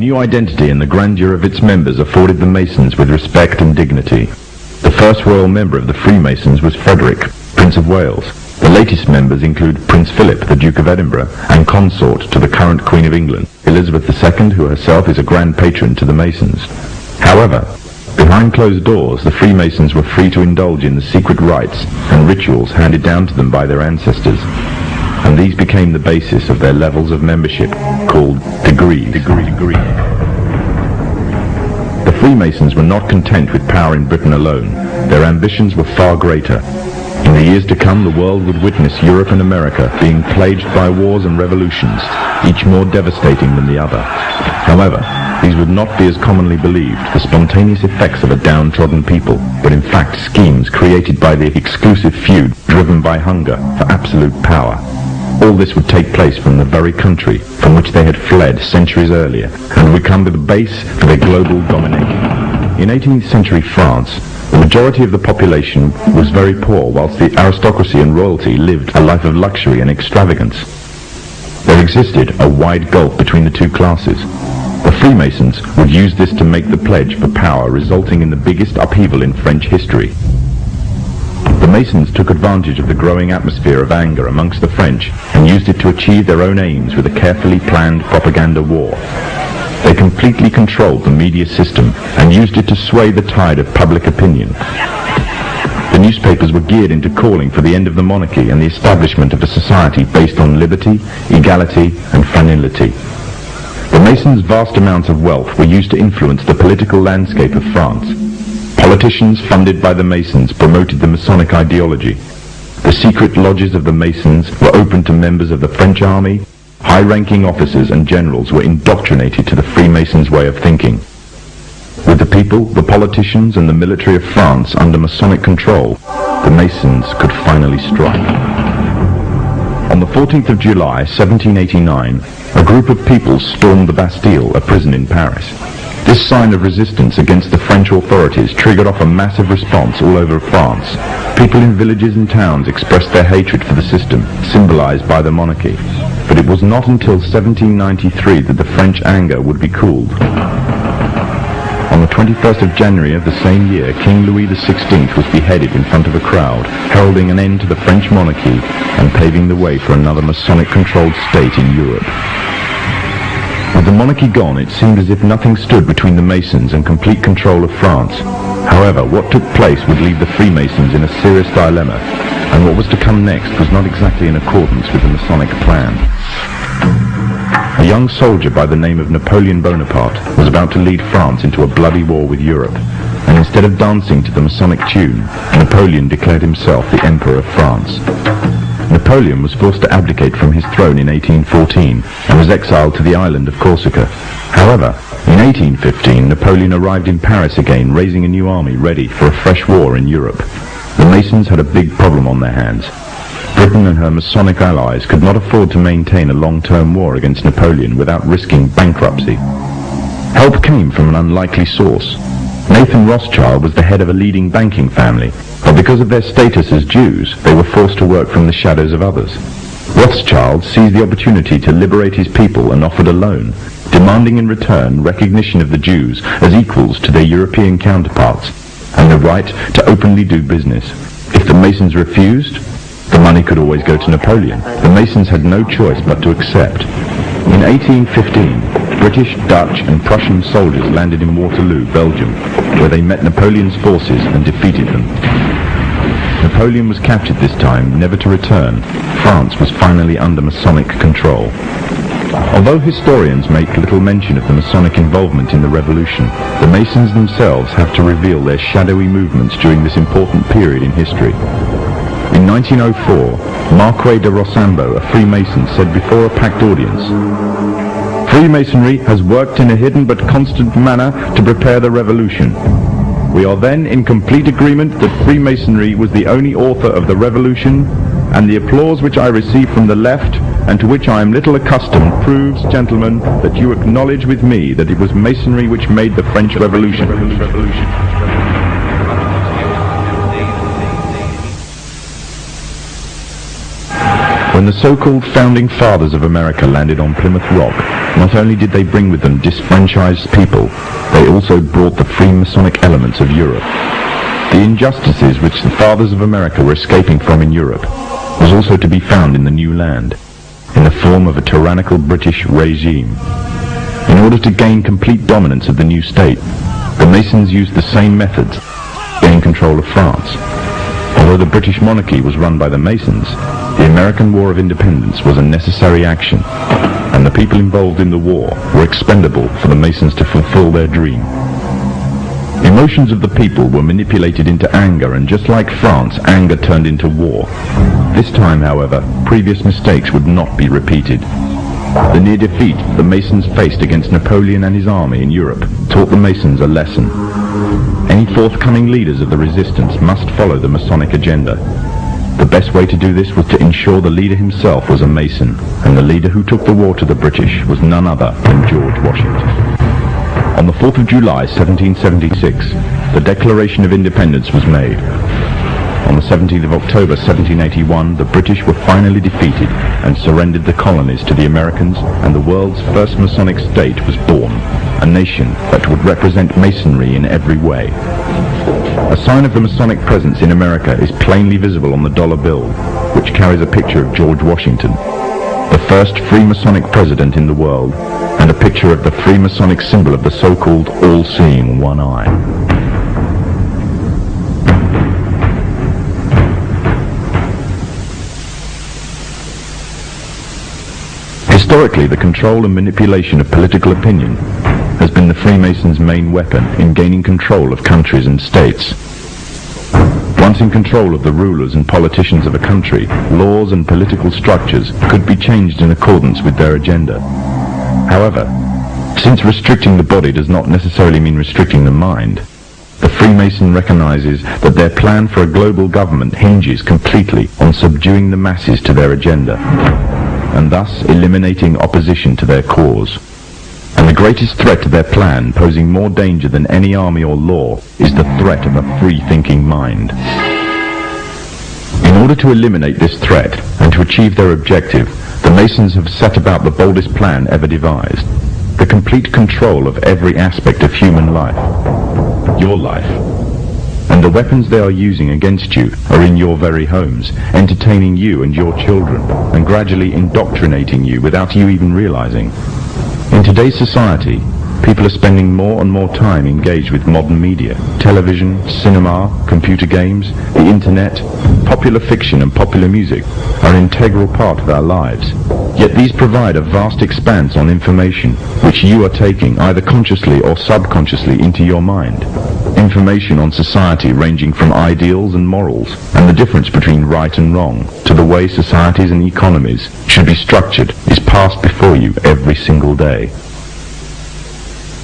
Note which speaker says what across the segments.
Speaker 1: New identity and the grandeur of its members afforded the Masons with respect and dignity. The first royal member of the Freemasons was Frederick, Prince of Wales. The latest members include Prince Philip, the Duke of Edinburgh, and consort to the current Queen of England, Elizabeth II, who herself is a grand patron to the Masons. However, behind closed doors, the Freemasons were free to indulge in the secret rites and rituals handed down to them by their ancestors, and these became the basis of their levels of membership, called degrees. The Freemasons were not content with power in Britain alone. Their ambitions were far greater. In the years to come, the world would witness Europe and America being plagued by wars and revolutions, each more devastating than the other. However, these would not be as commonly believed, the spontaneous effects of a downtrodden people, but in fact schemes created by the exclusive few driven by hunger for absolute power. All this would take place from the very country from which they had fled centuries earlier, and would become the base for their global domination. In 18th century France, the majority of the population was very poor, whilst the aristocracy and royalty lived a life of luxury and extravagance. There existed a wide gulf between the two classes. The Freemasons would use this to make the pledge for power, resulting in the biggest upheaval in French history. The Masons took advantage of the growing atmosphere of anger amongst the French and used it to achieve their own aims with a carefully planned propaganda war. They completely controlled the media system and used it to sway the tide of public opinion. The newspapers were geared into calling for the end of the monarchy and the establishment of a society based on liberty, equality, and fraternity. The Masons' vast amounts of wealth were used to influence the political landscape of France. Politicians funded by the Masons promoted the Masonic ideology. The secret lodges of the Masons were open to members of the French army. High-ranking officers and generals were indoctrinated to the Freemasons' way of thinking. With the people, the politicians, and the military of France under Masonic control, the Masons could finally strike. On the 14th of July, 1789, a group of people stormed the Bastille, a prison in Paris. This sign of resistance against the French authorities triggered off a massive response all over France. People in villages and towns expressed their hatred for the system, symbolized by the monarchy. But it was not until 1793 that the French anger would be cooled. On the 21st of January of the same year, King Louis XVI was beheaded in front of a crowd, heralding an end to the French monarchy and paving the way for another Masonic-controlled state in Europe. With the monarchy gone, it seemed as if nothing stood between the Masons and complete control of France. However, what took place would leave the Freemasons in a serious dilemma, and what was to come next was not exactly in accordance with the Masonic plan. A young soldier by the name of Napoleon Bonaparte was about to lead France into a bloody war with Europe, and instead of dancing to the Masonic tune, Napoleon declared himself the Emperor of France. Napoleon was forced to abdicate from his throne in 1814 and was exiled to the island of Corsica. However, in 1815, Napoleon arrived in Paris again, raising a new army ready for a fresh war in Europe. The Masons had a big problem on their hands. Britain and her Masonic allies could not afford to maintain a long-term war against Napoleon without risking bankruptcy. Help came from an unlikely source. Nathan Rothschild was the head of a leading banking family, but because of their status as Jews, they were forced to work from the shadows of others. Rothschild seized the opportunity to liberate his people and offered a loan, demanding in return recognition of the Jews as equals to their European counterparts, and the right to openly do business. If the Masons refused, the money could always go to Napoleon. The Masons had no choice but to accept. In 1815, British, Dutch and Prussian soldiers landed in Waterloo, Belgium, where they met Napoleon's forces and defeated them. Napoleon was captured this time, never to return. France was finally under Masonic control. Although historians make little mention of the Masonic involvement in the revolution, the Masons themselves have to reveal their shadowy movements during this important period in history. In 1904, Marquis de Rochambeau, a Freemason, said before a packed audience, "Freemasonry has worked in a hidden but constant manner to prepare the revolution. We are then in complete agreement that Freemasonry was the only author of the revolution, and the applause which I receive from the left, and to which I am little accustomed, proves, gentlemen, that you acknowledge with me that it was Masonry which made the French Revolution." When the so-called founding fathers of America landed on Plymouth Rock, not only did they bring with them disfranchised people, they also brought the Freemasonic elements of Europe. The injustices which the fathers of America were escaping from in Europe was also to be found in the new land, in the form of a tyrannical British regime. In order to gain complete dominance of the new state, the Masons used the same methods to gain control of France. Although the British monarchy was run by the Masons, the American War of Independence was a necessary action, and the people involved in the war were expendable for the Masons to fulfill their dream. Emotions of the people were manipulated into anger, and just like France, anger turned into war. This time, however, previous mistakes would not be repeated. The near defeat the Masons faced against Napoleon and his army in Europe taught the Masons a lesson. Any forthcoming leaders of the resistance must follow the Masonic agenda. The best way to do this was to ensure the leader himself was a Mason, and the leader who took the war to the British was none other than George Washington. On the 4th of July 1776, the Declaration of Independence was made. On the 17th of October 1781, the British were finally defeated and surrendered the colonies to the Americans, and the world's first Masonic state was born, a nation that would represent Masonry in every way. A sign of the Masonic presence in America is plainly visible on the dollar bill, which carries a picture of George Washington, the first Freemasonic president in the world, and a picture of the Freemasonic symbol of the so-called all-seeing one eye. Historically, the control and manipulation of political opinion has been the Freemasons' main weapon in gaining control of countries and states. Once in control of the rulers and politicians of a country, laws and political structures could be changed in accordance with their agenda. However, since restricting the body does not necessarily mean restricting the mind, the Freemason recognizes that their plan for a global government hinges completely on subduing the masses to their agenda, and thus eliminating opposition to their cause. And the greatest threat to their plan, posing more danger than any army or law, is the threat of a free-thinking mind. In order to eliminate this threat and to achieve their objective, the Masons have set about the boldest plan ever devised: the complete control of every aspect of human life, your life. And the weapons they are using against you are in your very homes, entertaining you and your children, and gradually indoctrinating you without you even realizing. In today's society, people are spending more and more time engaged with modern media. Television, cinema, computer games, the internet, popular fiction and popular music are an integral part of our lives. Yet these provide a vast expanse on information which you are taking either consciously or subconsciously into your mind. Information on society ranging from ideals and morals and the difference between right and wrong to the way societies and economies should be structured is passed before you every single day.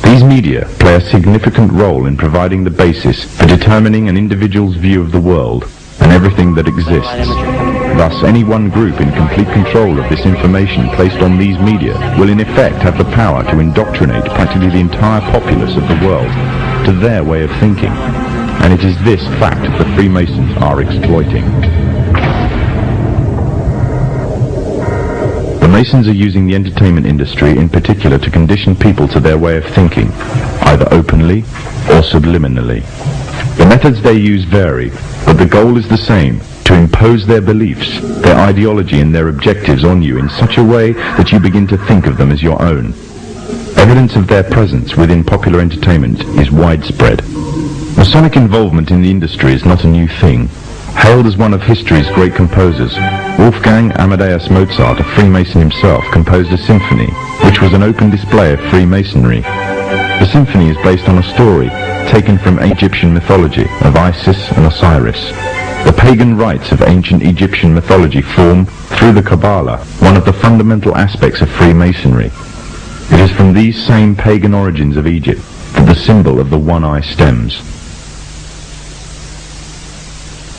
Speaker 1: These media play a significant role in providing the basis for determining an individual's view of the world and everything that exists. Thus, any one group in complete control of this information placed on these media will in effect have the power to indoctrinate practically the entire populace of the world to their way of thinking, and it is this fact the Freemasons are exploiting. The Masons are using the entertainment industry in particular to condition people to their way of thinking, either openly or subliminally. The methods they use vary, but the goal is the same: to impose their beliefs, their ideology and their objectives on you in such a way that you begin to think of them as your own. Evidence of their presence within popular entertainment is widespread. Masonic involvement in the industry is not a new thing. Hailed as one of history's great composers, Wolfgang Amadeus Mozart, a Freemason himself, composed a symphony, which was an open display of Freemasonry. The symphony is based on a story taken from Egyptian mythology of Isis and Osiris. The pagan rites of ancient Egyptian mythology form, through the Kabbalah, one of the fundamental aspects of Freemasonry. It is from these same pagan origins of Egypt that the symbol of the one eye stems.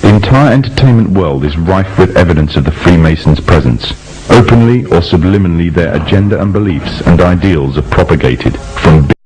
Speaker 1: The entire entertainment world is rife with evidence of the Freemasons' presence. Openly or subliminally their agenda and beliefs and ideals are propagated from